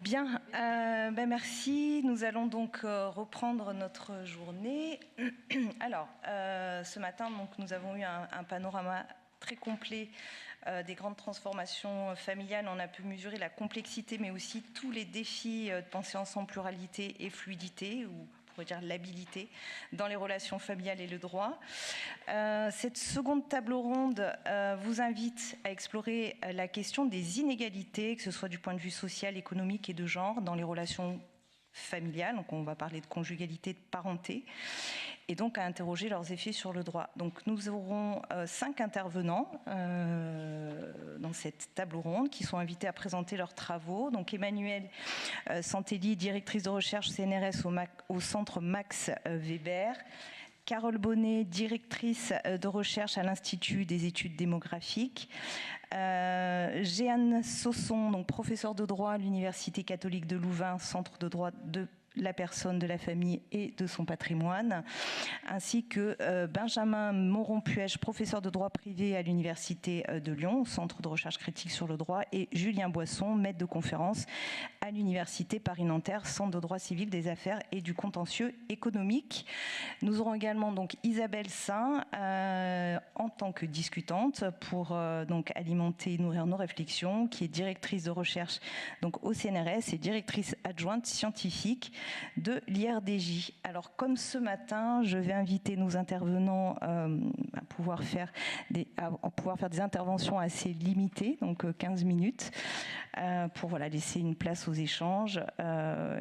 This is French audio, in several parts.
Bien, merci. Nous allons donc reprendre notre journée. Alors, ce matin, donc, nous avons eu un panorama très complet des grandes transformations familiales. On a pu mesurer la complexité, mais aussi tous les défis de penser ensemble pluralité et fluidité, ou on pourrait dire l'habilité, dans les relations familiales et le droit. Cette seconde table ronde vous invite à explorer la question des inégalités, que ce soit du point de vue social, économique et de genre, dans les relations familiales. Donc on va parler de conjugalité, de parenté, et donc à interroger leurs effets sur le droit. Donc nous aurons 5 intervenants dans cette table ronde qui sont invités à présenter leurs travaux. Donc Emmanuelle Santelli, directrice de recherche CNRS au centre Max Weber. Carole Bonnet, directrice de recherche à l'Institut des études démographiques. Jeanne Sausson, donc professeure de droit à l'Université catholique de Louvain, centre de droit de la personne, de la famille et de son patrimoine, ainsi que Benjamin Moron-Puech, professeur de droit privé à l'Université de Lyon, centre de recherche critique sur le droit, et Julien Boisson, maître de conférence à l'Université Paris-Nanterre, centre de droit civil, des affaires et du contentieux économique. Nous aurons également donc Isabelle Saint en tant que discutante pour donc alimenter et nourrir nos réflexions, qui est directrice de recherche donc au CNRS et directrice adjointe scientifique de l'IRDJ. Alors comme ce matin, je vais inviter nos intervenants à pouvoir faire des interventions assez limitées, donc 15 minutes, pour voilà, laisser une place aux échanges.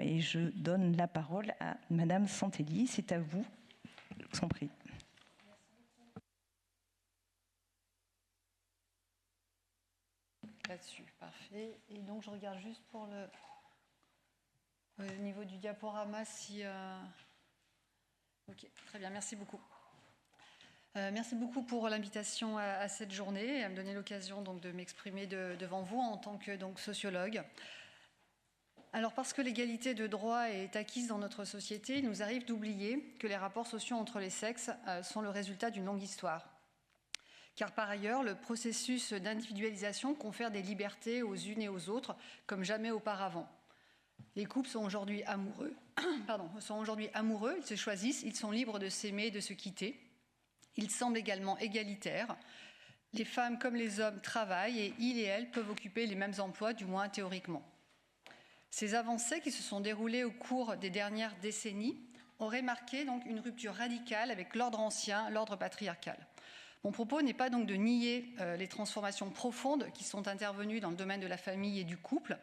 Et je donne la parole à Madame Santelli. C'est à vous. Je vous en prie. Là-dessus, parfait. Et donc, je regarde juste pour le niveau du diaporama si... Ok, très bien, merci beaucoup. Merci beaucoup pour l'invitation à cette journée et à me donner l'occasion donc de m'exprimer devant vous en tant que donc, sociologue. Alors, parce que l'égalité de droit est acquise dans notre société, il nous arrive d'oublier que les rapports sociaux entre les sexes sont le résultat d'une longue histoire. Car par ailleurs, le processus d'individualisation confère des libertés aux unes et aux autres comme jamais auparavant. Les couples sont aujourd'hui amoureux, ils se choisissent, ils sont libres de s'aimer et de se quitter. Ils semblent également égalitaires. Les femmes comme les hommes travaillent et ils et elles peuvent occuper les mêmes emplois, du moins théoriquement. Ces avancées qui se sont déroulées au cours des dernières décennies auraient marqué donc une rupture radicale avec l'ordre ancien, l'ordre patriarcal. Mon propos n'est pas donc de nier les transformations profondes qui sont intervenues dans le domaine de la famille et du couple.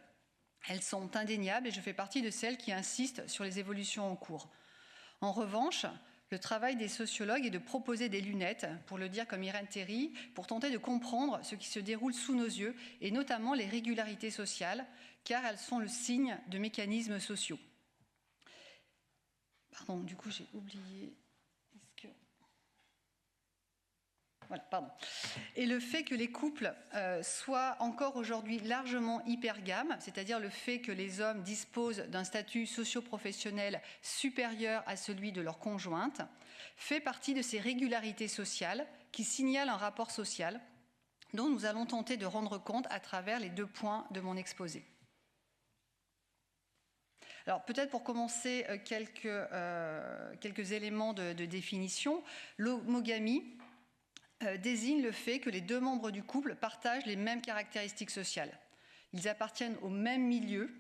Elles sont indéniables et je fais partie de celles qui insistent sur les évolutions en cours. En revanche, le travail des sociologues est de proposer des lunettes, pour le dire comme Irène Théry, pour tenter de comprendre ce qui se déroule sous nos yeux, et notamment les régularités sociales, car elles sont le signe de mécanismes sociaux. Pardon, du coup j'ai oublié... Voilà, pardon. Et le fait que les couples soient encore aujourd'hui largement hypergames, c'est-à-dire le fait que les hommes disposent d'un statut socio-professionnel supérieur à celui de leur conjointe, fait partie de ces régularités sociales qui signalent un rapport social dont nous allons tenter de rendre compte à travers les 2 points de mon exposé. Alors peut-être pour commencer quelques éléments de définition. L'homogamie désigne le fait que les 2 membres du couple partagent les mêmes caractéristiques sociales. Ils appartiennent au même milieu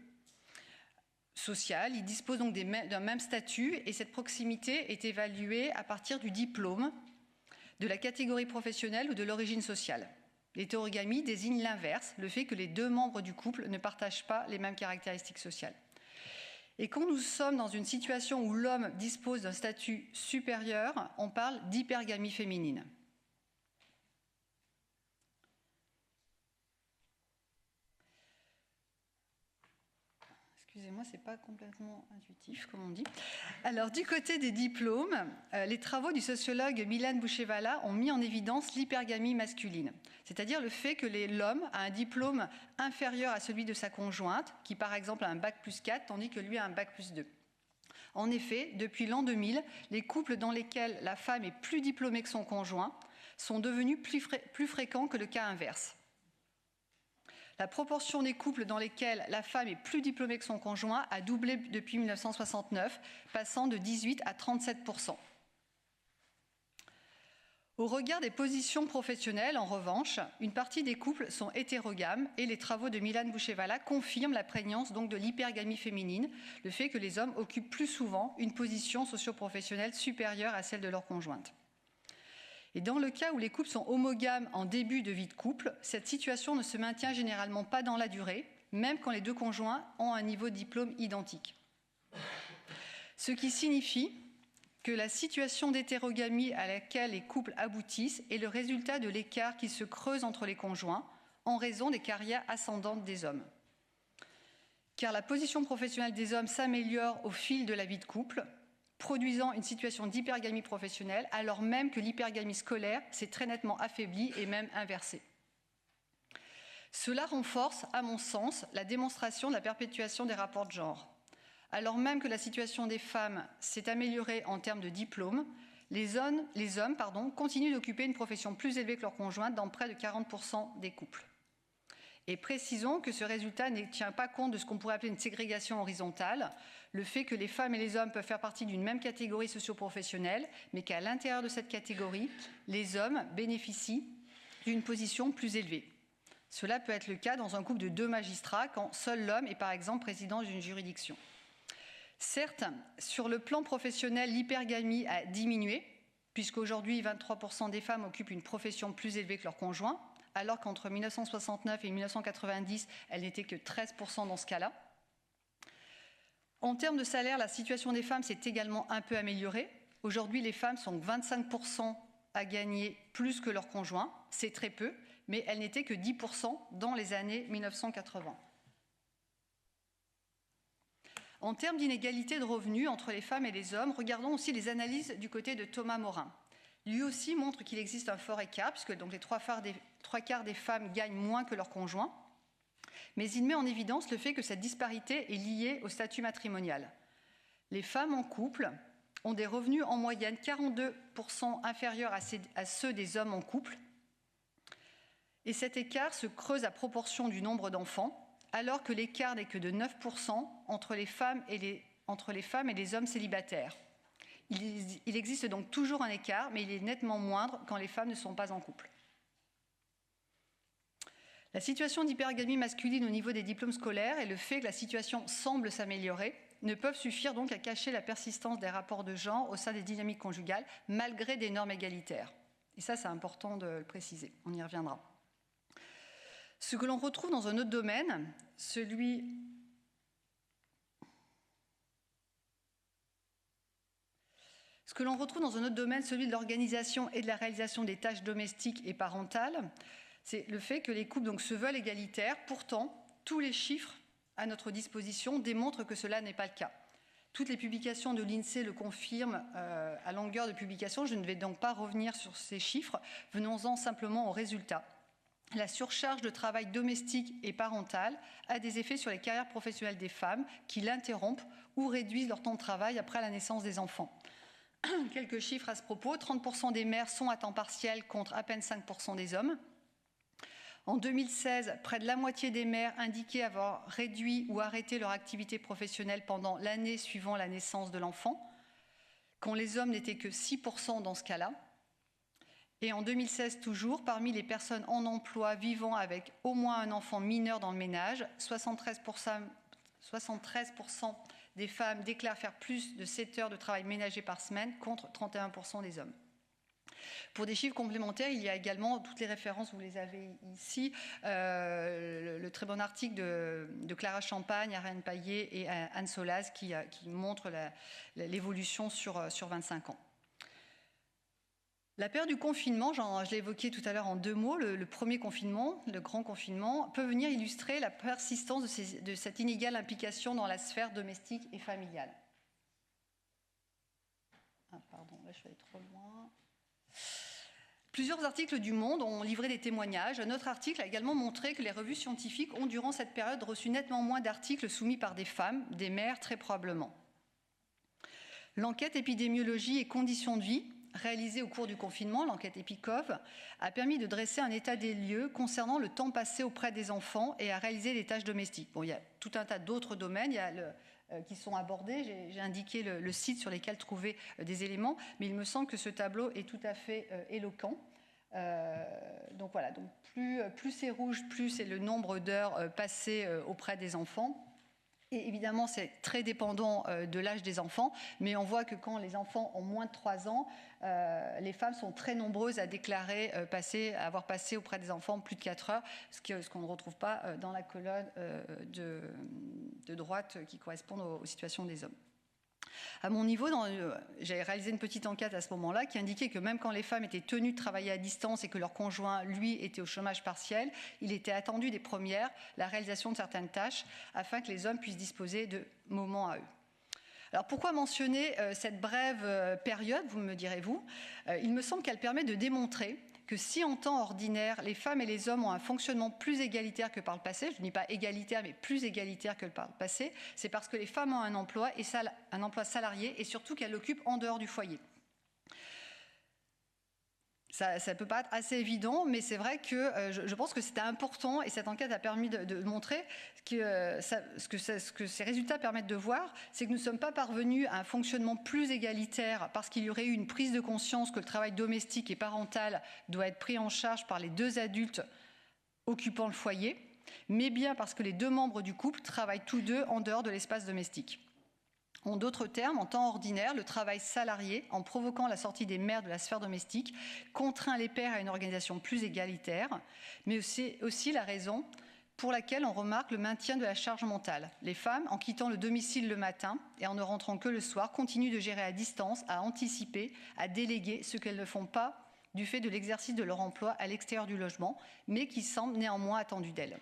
social, ils disposent donc d'un même statut et cette proximité est évaluée à partir du diplôme, de la catégorie professionnelle ou de l'origine sociale. L'hétérogamie désigne l'inverse, le fait que les 2 membres du couple ne partagent pas les mêmes caractéristiques sociales. Et quand nous sommes dans une situation où l'homme dispose d'un statut supérieur, on parle d'hypergamie féminine. Excusez-moi, c'est pas complètement intuitif, comme on dit. Alors, du côté des diplômes, les travaux du sociologue Milan Bouchevala ont mis en évidence l'hypergamie masculine, c'est-à-dire le fait que l'homme a un diplôme inférieur à celui de sa conjointe, qui par exemple a un bac+4, tandis que lui a un bac+2. En effet, depuis l'an 2000, les couples dans lesquels la femme est plus diplômée que son conjoint sont devenus plus fréquents que le cas inverse. La proportion des couples dans lesquels la femme est plus diplômée que son conjoint a doublé depuis 1969, passant de 18 à 37%. Au regard des positions professionnelles, en revanche, une partie des couples sont hétérogames et les travaux de Milan Bouchevala confirment la prégnance donc de l'hypergamie féminine, le fait que les hommes occupent plus souvent une position socio-professionnelle supérieure à celle de leur conjointe. Et dans le cas où les couples sont homogames en début de vie de couple, cette situation ne se maintient généralement pas dans la durée, même quand les deux conjoints ont un niveau de diplôme identique. Ce qui signifie que la situation d'hétérogamie à laquelle les couples aboutissent est le résultat de l'écart qui se creuse entre les conjoints en raison des carrières ascendantes des hommes. Car la position professionnelle des hommes s'améliore au fil de la vie de couple, produisant une situation d'hypergamie professionnelle, alors même que l'hypergamie scolaire s'est très nettement affaiblie et même inversée. Cela renforce, à mon sens, la démonstration de la perpétuation des rapports de genre. Alors même que la situation des femmes s'est améliorée en termes de diplôme, les hommes continuent d'occuper une profession plus élevée que leur conjointe dans près de 40% des couples. Et précisons que ce résultat ne tient pas compte de ce qu'on pourrait appeler une ségrégation horizontale, le fait que les femmes et les hommes peuvent faire partie d'une même catégorie socio-professionnelle, mais qu'à l'intérieur de cette catégorie, les hommes bénéficient d'une position plus élevée. Cela peut être le cas dans un couple de 2 magistrats, quand seul l'homme est par exemple président d'une juridiction. Certes, sur le plan professionnel, l'hypergamie a diminué, puisqu'aujourd'hui 23% des femmes occupent une profession plus élevée que leur conjoint, alors qu'entre 1969 et 1990, elle n'était que 13% dans ce cas-là. En termes de salaire, la situation des femmes s'est également un peu améliorée. Aujourd'hui, les femmes sont 25% à gagner plus que leur conjoint. C'est très peu, mais elles n'étaient que 10% dans les années 1980. En termes d'inégalité de revenus entre les femmes et les hommes, regardons aussi les analyses du côté de Thomas Morin. Lui aussi montre qu'il existe un fort écart, puisque donc les 3/4 des femmes gagnent moins que leur conjoint, mais il met en évidence le fait que cette disparité est liée au statut matrimonial. Les femmes en couple ont des revenus en moyenne 42% inférieurs à ceux des hommes en couple, et cet écart se creuse à proportion du nombre d'enfants, alors que l'écart n'est que de 9% entre les femmes et les hommes célibataires. Il existe donc toujours un écart, mais il est nettement moindre quand les femmes ne sont pas en couple. La situation d'hypergamie masculine au niveau des diplômes scolaires et le fait que la situation semble s'améliorer ne peuvent suffire donc à cacher la persistance des rapports de genre au sein des dynamiques conjugales, malgré des normes égalitaires. Et ça, c'est important de le préciser, on y reviendra. Ce que l'on retrouve dans un autre domaine, celui de l'organisation et de la réalisation des tâches domestiques et parentales, c'est le fait que les couples donc, se veulent égalitaires. Pourtant, tous les chiffres à notre disposition démontrent que cela n'est pas le cas. Toutes les publications de l'INSEE le confirment à longueur de publication. Je ne vais donc pas revenir sur ces chiffres. Venons-en simplement aux résultats. La surcharge de travail domestique et parental a des effets sur les carrières professionnelles des femmes qui l'interrompent ou réduisent leur temps de travail après la naissance des enfants. Quelques chiffres à ce propos. 30% des mères sont à temps partiel contre à peine 5% des hommes. En 2016, près de la moitié des mères indiquaient avoir réduit ou arrêté leur activité professionnelle pendant l'année suivant la naissance de l'enfant, quand les hommes n'étaient que 6% dans ce cas-là. Et en 2016 toujours, parmi les personnes en emploi vivant avec au moins un enfant mineur dans le ménage, 73% des femmes déclarent faire plus de 7 heures de travail ménager par semaine contre 31% des hommes. Pour des chiffres complémentaires, il y a également toutes les références, vous les avez ici, le très bon article de Clara Champagne, Ariane Paillet et Anne Solaz qui montre l'évolution sur 25 ans. La période du confinement, je l'ai évoqué tout à l'heure en 2 mots, le premier confinement, le grand confinement, peut venir illustrer la persistance de cette inégale implication dans la sphère domestique et familiale. Ah, pardon, là je suis allée trop loin. Plusieurs articles du Monde ont livré des témoignages. Un autre article a également montré que les revues scientifiques ont, durant cette période, reçu nettement moins d'articles soumis par des femmes, des mères très probablement. L'enquête épidémiologie et conditions de vie réalisée au cours du confinement, l'enquête EPICOV, a permis de dresser un état des lieux concernant le temps passé auprès des enfants et à réaliser les tâches domestiques. Bon, il y a tout un tas d'autres domaines qui sont abordés. J'ai indiqué le site sur lesquels trouver des éléments, mais il me semble que ce tableau est tout à fait éloquent. Donc voilà, donc plus c'est rouge, plus c'est le nombre d'heures passées auprès des enfants. Et évidemment, c'est très dépendant de l'âge des enfants, mais on voit que quand les enfants ont moins de 3 ans, les femmes sont très nombreuses à déclarer avoir passé auprès des enfants plus de 4 heures, ce qu'on ne retrouve pas dans la colonne de droite qui correspond aux situations des hommes. À mon niveau, j'ai réalisé une petite enquête à ce moment-là qui indiquait que même quand les femmes étaient tenues de travailler à distance et que leur conjoint, lui, était au chômage partiel, il était attendu des premières la réalisation de certaines tâches afin que les hommes puissent disposer de moments à eux. Alors pourquoi mentionner cette brève période, vous me direz-vous ? Il me semble qu'elle permet de démontrer que si en temps ordinaire, les femmes et les hommes ont un fonctionnement plus égalitaire que par le passé, je ne dis pas égalitaire, mais plus égalitaire que par le passé, c'est parce que les femmes ont un emploi salarié et surtout qu'elles l'occupent en dehors du foyer. Ça peut pas être assez évident, mais c'est vrai que je pense que c'était important et cette enquête a permis de montrer que ce que ces résultats permettent de voir, c'est que nous ne sommes pas parvenus à un fonctionnement plus égalitaire parce qu'il y aurait eu une prise de conscience que le travail domestique et parental doit être pris en charge par les 2 adultes occupant le foyer, mais bien parce que les 2 membres du couple travaillent tous 2 en dehors de l'espace domestique. En d'autres termes, en temps ordinaire, le travail salarié, en provoquant la sortie des mères de la sphère domestique, contraint les pères à une organisation plus égalitaire, mais c'est aussi la raison pour laquelle on remarque le maintien de la charge mentale. Les femmes, en quittant le domicile le matin et en ne rentrant que le soir, continuent de gérer à distance, à anticiper, à déléguer ce qu'elles ne font pas du fait de l'exercice de leur emploi à l'extérieur du logement, mais qui semble néanmoins attendu d'elles.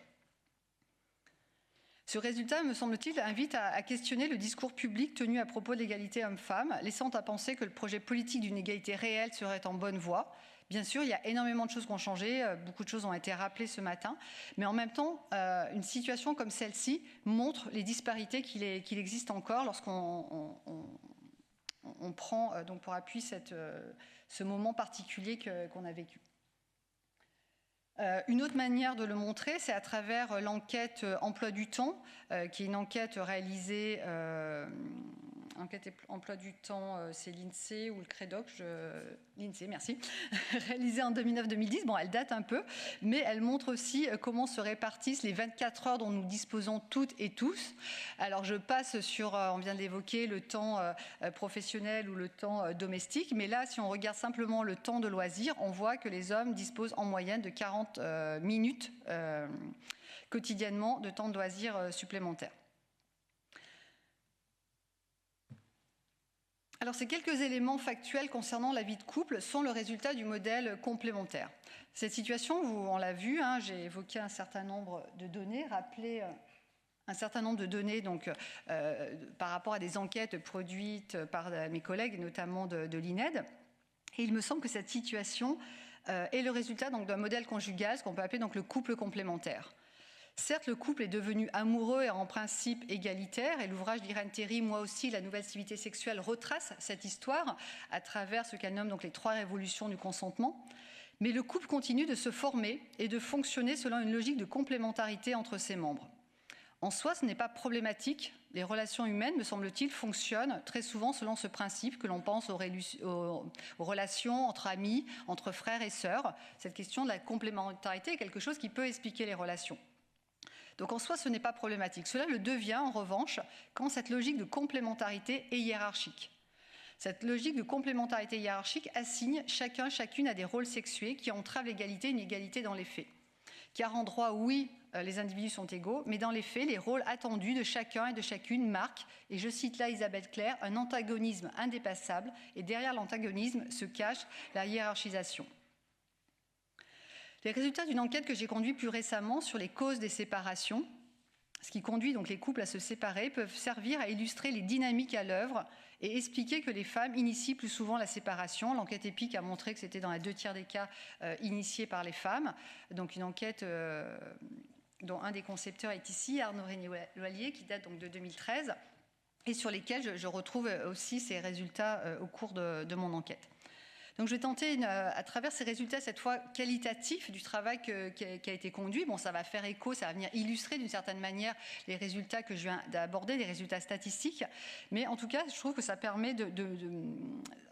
Ce résultat, me semble-t-il, invite à questionner le discours public tenu à propos de l'égalité homme-femme, laissant à penser que le projet politique d'une égalité réelle serait en bonne voie. Bien sûr, il y a énormément de choses qui ont changé, beaucoup de choses ont été rappelées ce matin, mais en même temps, une situation comme celle-ci montre les disparités qu'il existe encore lorsqu'on prend donc pour appui ce moment particulier qu'on a vécu. Une autre manière de le montrer, c'est à travers l'enquête emploi du temps, qui est une enquête réalisée, enquête emploi du temps, c'est l'INSEE ou le CREDOC, l'INSEE, merci, réalisée en 2009-2010. Bon, elle date un peu, mais elle montre aussi comment se répartissent les 24 heures dont nous disposons toutes et tous. Alors, je passe sur, on vient de l'évoquer, le temps professionnel ou le temps domestique, mais là, si on regarde simplement le temps de loisir, on voit que les hommes disposent en moyenne de 40 minutes quotidiennement de temps de loisir supplémentaires. Alors, ces quelques éléments factuels concernant la vie de couple sont le résultat du modèle complémentaire. Cette situation, on l'a vu, j'ai évoqué un certain nombre de données, rappelé un certain nombre de données donc, par rapport à des enquêtes produites par mes collègues, notamment de l'INED. Et il me semble que cette situation est le résultat d'un modèle conjugal, ce qu'on peut appeler donc, le couple complémentaire. Certes, le couple est devenu amoureux et en principe égalitaire, et l'ouvrage d'Irène Théry, Moi aussi, la nouvelle civilité sexuelle, retrace cette histoire à travers ce qu'elle nomme donc les 3 révolutions du consentement. Mais le couple continue de se former et de fonctionner selon une logique de complémentarité entre ses membres. En soi, ce n'est pas problématique. Les relations humaines, me semble-t-il, fonctionnent très souvent selon ce principe que l'on pense aux relations entre amis, entre frères et sœurs. Cette question de la complémentarité est quelque chose qui peut expliquer les relations. Donc en soi, ce n'est pas problématique. Cela le devient, en revanche, quand cette logique de complémentarité est hiérarchique. Cette logique de complémentarité hiérarchique assigne chacune à des rôles sexués qui entravent l'égalité, une égalité dans les faits. Car en droit, oui, les individus sont égaux, mais dans les faits, les rôles attendus de chacun et de chacune marquent, et je cite là Isabelle Claire, un antagonisme indépassable, et derrière l'antagonisme se cache la hiérarchisation. Les résultats d'une enquête que j'ai conduite plus récemment sur les causes des séparations, ce qui conduit donc les couples à se séparer, peuvent servir à illustrer les dynamiques à l'œuvre et expliquer que les femmes initient plus souvent la séparation. L'enquête EPIC a montré que c'était dans les 2/3 des cas initiés par les femmes. Donc une enquête dont un des concepteurs est ici, Arnaud Régnier-Loillier, qui date donc de 2013, et sur lesquels je retrouve aussi ces résultats au cours de mon enquête. Donc je vais tenter, à travers ces résultats, cette fois qualitatifs du travail qui a été conduit, bon, ça va faire écho, ça va venir illustrer d'une certaine manière les résultats que je viens d'aborder, les résultats statistiques, mais en tout cas, je trouve que ça permet,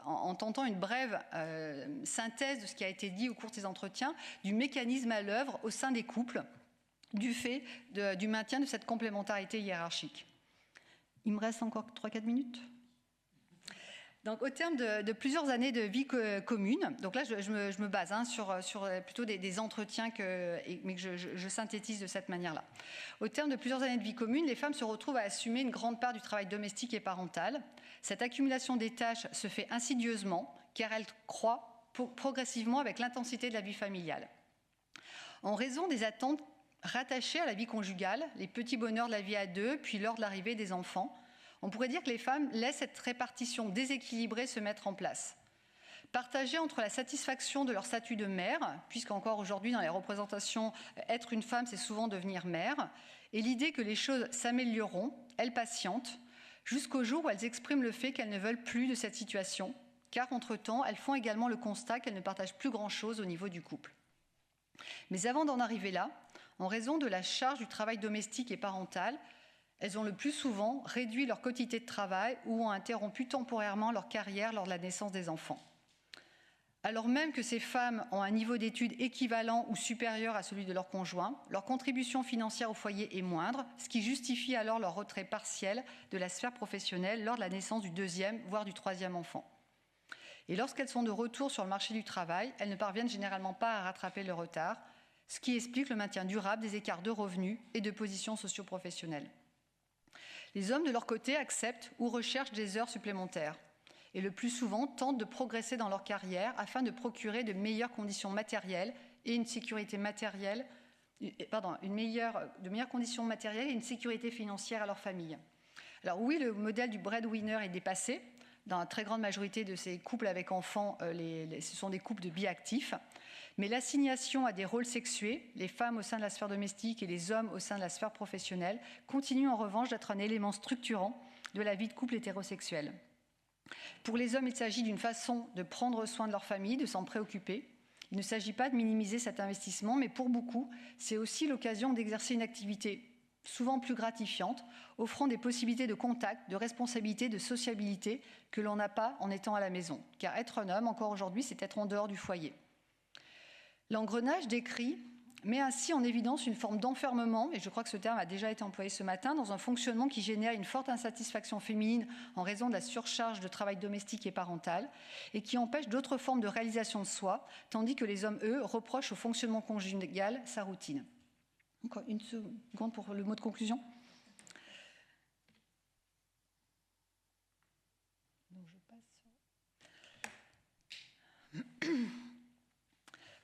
en tentant une brève synthèse de ce qui a été dit au cours de ces entretiens, du mécanisme à l'œuvre au sein des couples, du fait du maintien de cette complémentarité hiérarchique. Il me reste encore 3-4 minutes. Donc, au terme de plusieurs années de vie commune, donc là, je me base sur plutôt des entretiens mais que je synthétise de cette manière-là. Au terme de plusieurs années de vie commune, les femmes se retrouvent à assumer une grande part du travail domestique et parental. Cette accumulation des tâches se fait insidieusement, car elle croît progressivement avec l'intensité de la vie familiale. En raison des attentes rattachées à la vie conjugale, les petits bonheurs de la vie à deux, puis lors de l'arrivée des enfants, on pourrait dire que les femmes laissent cette répartition déséquilibrée se mettre en place. Partagées entre la satisfaction de leur statut de mère, puisqu'encore aujourd'hui dans les représentations, être une femme c'est souvent devenir mère, et l'idée que les choses s'amélioreront, elles patientent, jusqu'au jour où elles expriment le fait qu'elles ne veulent plus de cette situation, car entre-temps, elles font également le constat qu'elles ne partagent plus grand-chose au niveau du couple. Mais avant d'en arriver là, en raison de la charge du travail domestique et parental, elles ont le plus souvent réduit leur quotité de travail ou ont interrompu temporairement leur carrière lors de la naissance des enfants. Alors même que ces femmes ont un niveau d'études équivalent ou supérieur à celui de leur conjoint, leur contribution financière au foyer est moindre, ce qui justifie alors leur retrait partiel de la sphère professionnelle lors de la naissance du deuxième, voire du troisième enfant. Et lorsqu'elles sont de retour sur le marché du travail, elles ne parviennent généralement pas à rattraper le retard, ce qui explique le maintien durable des écarts de revenus et de position socio-professionnelle. Les hommes, de leur côté, acceptent ou recherchent des heures supplémentaires et le plus souvent tentent de progresser dans leur carrière afin de procurer de meilleures conditions matérielles et une sécurité matérielle, de meilleures conditions matérielles et une sécurité financière à leur famille. Alors oui, le modèle du breadwinner est dépassé. Dans la très grande majorité de ces couples avec enfants, ce sont des couples de biactifs. Mais l'assignation à des rôles sexués, les femmes au sein de la sphère domestique et les hommes au sein de la sphère professionnelle, continue en revanche d'être un élément structurant de la vie de couple hétérosexuel. Pour les hommes, il s'agit d'une façon de prendre soin de leur famille, de s'en préoccuper. Il ne s'agit pas de minimiser cet investissement, mais pour beaucoup, c'est aussi l'occasion d'exercer une activité souvent plus gratifiante, offrant des possibilités de contact, de responsabilité, de sociabilité que l'on n'a pas en étant à la maison. Car être un homme, encore aujourd'hui, c'est être en dehors du foyer. L'engrenage décrit met ainsi en évidence une forme d'enfermement, et je crois que ce terme a déjà été employé ce matin, dans un fonctionnement qui génère une forte insatisfaction féminine en raison de la surcharge de travail domestique et parental, et qui empêche d'autres formes de réalisation de soi, tandis que les hommes, eux, reprochent au fonctionnement conjugal sa routine. Encore une seconde pour le mot de conclusion. Donc je passe.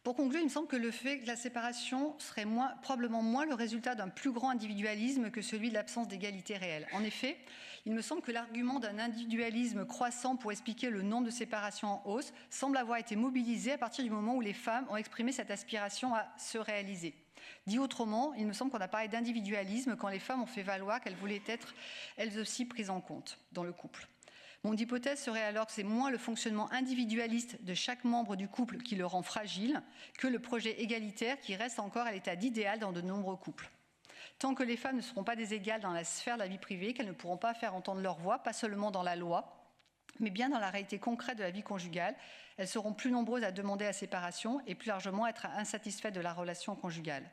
Pour conclure, il me semble que le fait que la séparation serait probablement moins le résultat d'un plus grand individualisme que celui de l'absence d'égalité réelle. En effet, il me semble que l'argument d'un individualisme croissant pour expliquer le nombre de séparations en hausse semble avoir été mobilisé à partir du moment où les femmes ont exprimé cette aspiration à se réaliser. Dit autrement, il me semble qu'on a parlé d'individualisme quand les femmes ont fait valoir qu'elles voulaient être elles aussi prises en compte dans le couple. Mon hypothèse serait alors que c'est moins le fonctionnement individualiste de chaque membre du couple qui le rend fragile que le projet égalitaire qui reste encore à l'état d'idéal dans de nombreux couples. Tant que les femmes ne seront pas des égales dans la sphère de la vie privée, qu'elles ne pourront pas faire entendre leur voix, pas seulement dans la loi, mais bien dans la réalité concrète de la vie conjugale, elles seront plus nombreuses à demander la séparation et plus largement à être insatisfaites de la relation conjugale.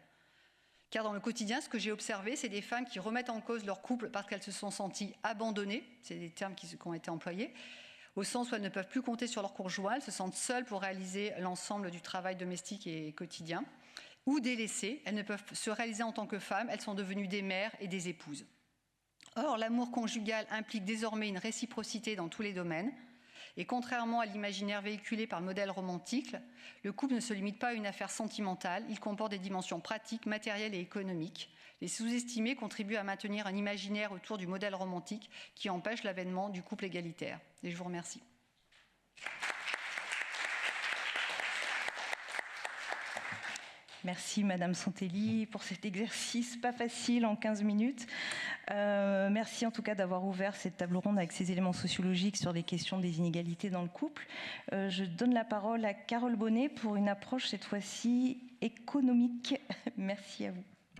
Car dans le quotidien, ce que j'ai observé, c'est des femmes qui remettent en cause leur couple parce qu'elles se sont senties abandonnées, c'est des termes qui ont été employés, au sens où elles ne peuvent plus compter sur leur conjoint, elles se sentent seules pour réaliser l'ensemble du travail domestique et quotidien, ou délaissées, elles ne peuvent se réaliser en tant que femmes, elles sont devenues des mères et des épouses. Or, l'amour conjugal implique désormais une réciprocité dans tous les domaines, et contrairement à l'imaginaire véhiculé par le modèle romantique, le couple ne se limite pas à une affaire sentimentale, il comporte des dimensions pratiques, matérielles et économiques. Les sous-estimés contribuent à maintenir un imaginaire autour du modèle romantique qui empêche l'avènement du couple égalitaire. Et je vous remercie. Merci Madame Santelli pour cet exercice pas facile en 15 minutes. Merci en tout cas d'avoir ouvert cette table ronde avec ces éléments sociologiques sur les questions des inégalités dans le couple. Je donne la parole à Carole Bonnet pour une approche cette fois-ci économique. Merci à vous.